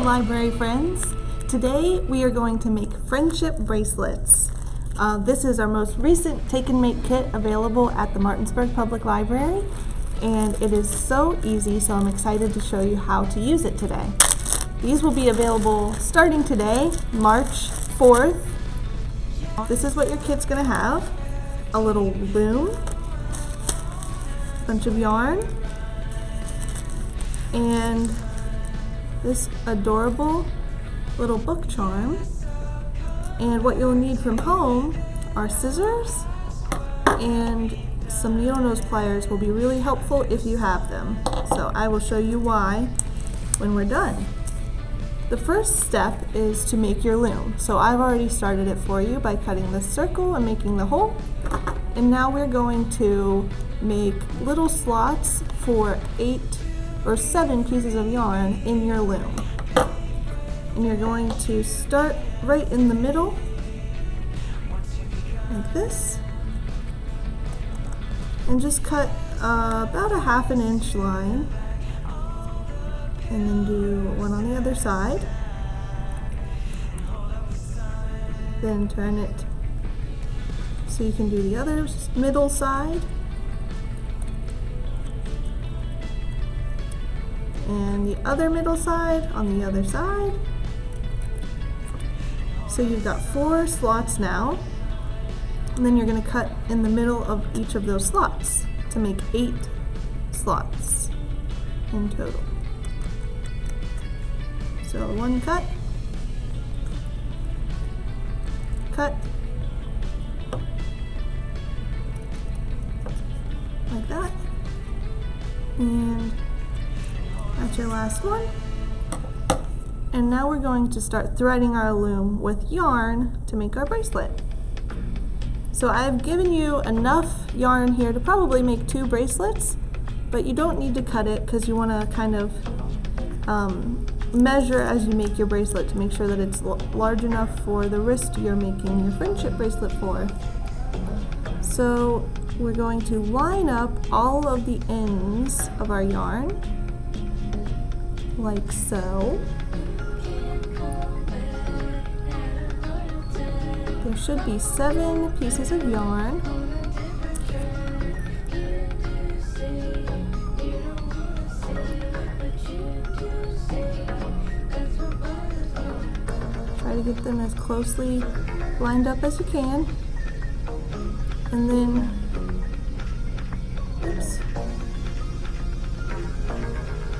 library friends. Today we are going to make friendship bracelets. This is our most recent take and make kit available at the Martinsburg Public Library, and it is so easy, so I'm excited to show you how to use it today. These will be available starting today, March 4th. This is what your kit's going to have: a little loom, a bunch of yarn, and this adorable little book charm. And what you'll need from home are scissors, and some needle nose pliers will be really helpful if you have them. So I will show you why when we're done. The first step is to make your loom. So I've already started it for you by cutting this circle and making the hole. And now we're going to make little slots for 8 or 7 pieces of yarn in your loom. And you're going to start right in the middle, like this, and just cut about a 1/2 inch line, and then do one on the other side. Then turn it so you can do the other middle side. And the other middle side on the other side. So you've got 4 slots now, and then you're going to cut in the middle of each of those slots to make 8 slots in total. So one cut, like that, and that's your last one. And now we're going to start threading our loom with yarn to make our bracelet. So I've given you enough yarn here to probably make 2 bracelets, but you don't need to cut it because you want to kind of measure as you make your bracelet to make sure that it's large enough for the wrist you're making your friendship bracelet for. So we're going to line up all of the ends of our yarn, like so. There should be 7 pieces of yarn. Try to get them as closely lined up as you can. And then, oops,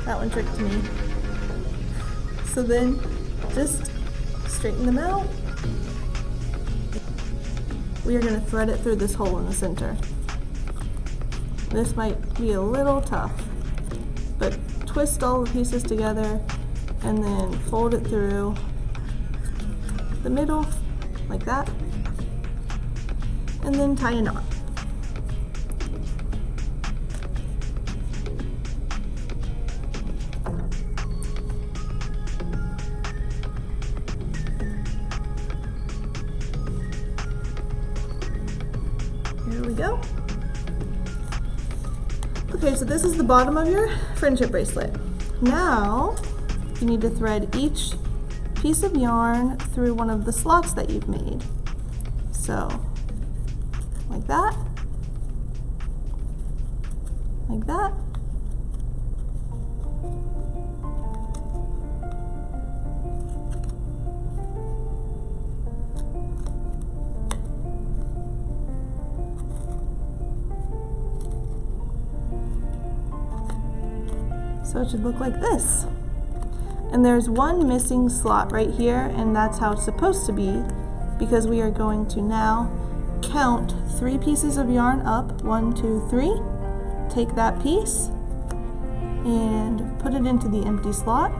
that one tricked me. So then just straighten them out. We are going to thread it through this hole in the center. This might be a little tough, but twist all the pieces together and then fold it through the middle like that, and then tie a knot. There we go. Okay, so this is the bottom of your friendship bracelet. Now you need to thread each piece of yarn through one of the slots that you've made. So like that, like that, so it should look like this. And there's one missing slot right here, and that's how it's supposed to be, because we are going to now count 3 pieces of yarn up, 1, 2, 3. Take that piece and put it into the empty slot.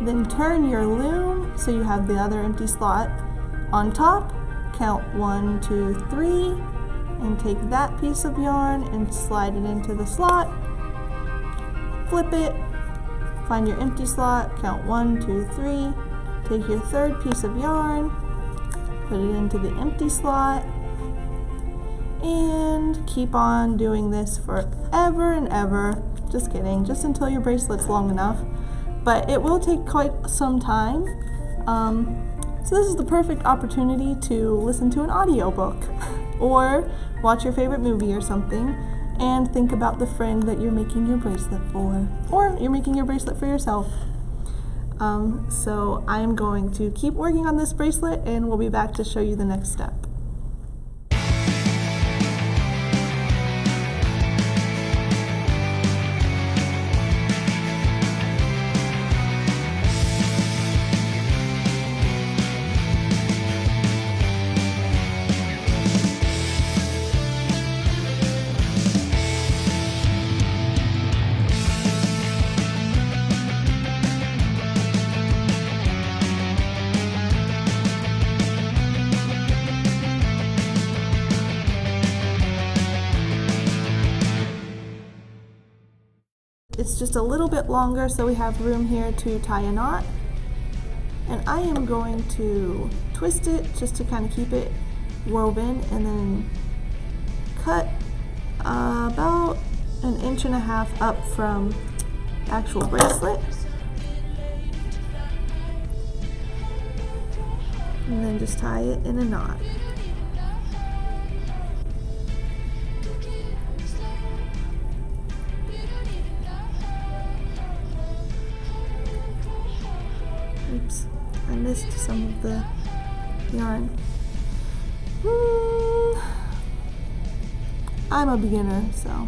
Then turn your loom so you have the other empty slot on top. Count 1, 2, 3, and take that piece of yarn and slide it into the slot. Flip it. Find your empty slot, count 1, 2, 3, take your 3rd piece of yarn, put it into the empty slot, and keep on doing this forever and ever. Just kidding, just until your bracelet's long enough. but it will take quite some time. So this is the perfect opportunity to listen to an audiobook or watch your favorite movie or something and think about the friend that you're making your bracelet for, or you're making your bracelet for yourself. So I'm going to keep working on this bracelet and we'll be back to show you the next step. It's just a little bit longer, so we have room here to tie a knot. And I am going to twist it just to kind of keep it woven, and then cut about 1.5 inches up from the actual bracelet. And then just tie it in a knot. Oops, I missed some of the yarn. I'm a beginner, so.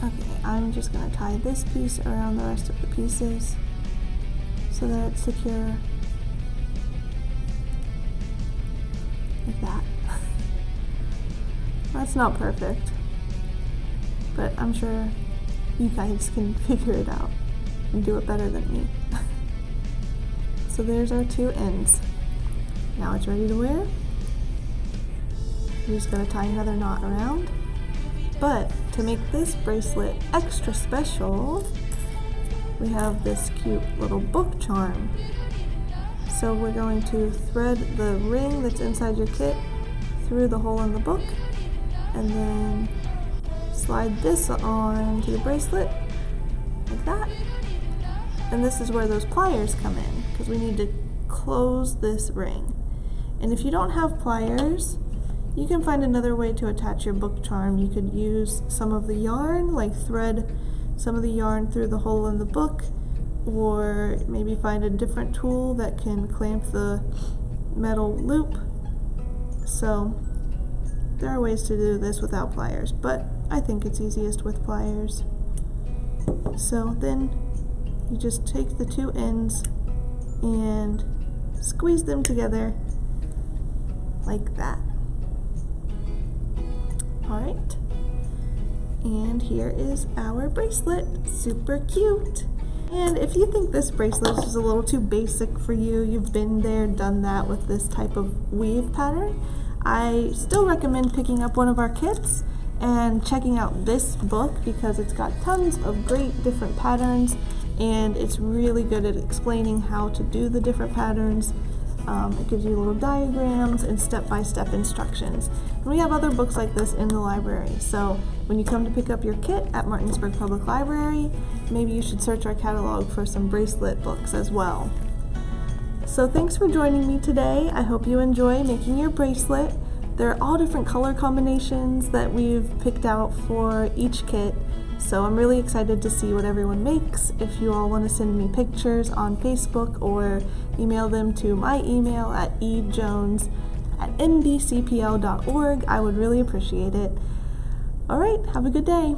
Okay, I'm just going to tie this piece around the rest of the pieces so that it's secure, like that. That's not perfect, but I'm sure you guys can figure it out and do it better than me. So there's our 2 ends. Now it's ready to wear. You're just going to tie another knot around. But to make this bracelet extra special, we have this cute little book charm. So we're going to thread the ring that's inside your kit through the hole in the book, and then slide this on to the bracelet, like that. And this is where those pliers come in, because we need to close this ring. And if you don't have pliers, you can find another way to attach your book charm. You could use some of the yarn, like thread some of the yarn through the hole in the book, or maybe find a different tool that can clamp the metal loop. So there are ways to do this without pliers, but I think it's easiest with pliers. So then you just take the 2 ends and squeeze them together like that. Alright. And here is our bracelet. Super cute. And if you think this bracelet is just a little too basic for you, you've been there, done that with this type of weave pattern, I still recommend picking up one of our kits and checking out this book, because it's got tons of great different patterns and it's really good at explaining how to do the different patterns. It gives you little diagrams and step-by-step instructions. And we have other books like this in the library, so when you come to pick up your kit at Martinsburg Public Library, maybe you should search our catalog for some bracelet books as well. So thanks for joining me today. I hope you enjoy making your bracelet. There are all different color combinations that we've picked out for each kit, so I'm really excited to see what everyone makes. If you all want to send me pictures on Facebook or email them to my email at ejones@mbcpl.org, I would really appreciate it. Alright, have a good day.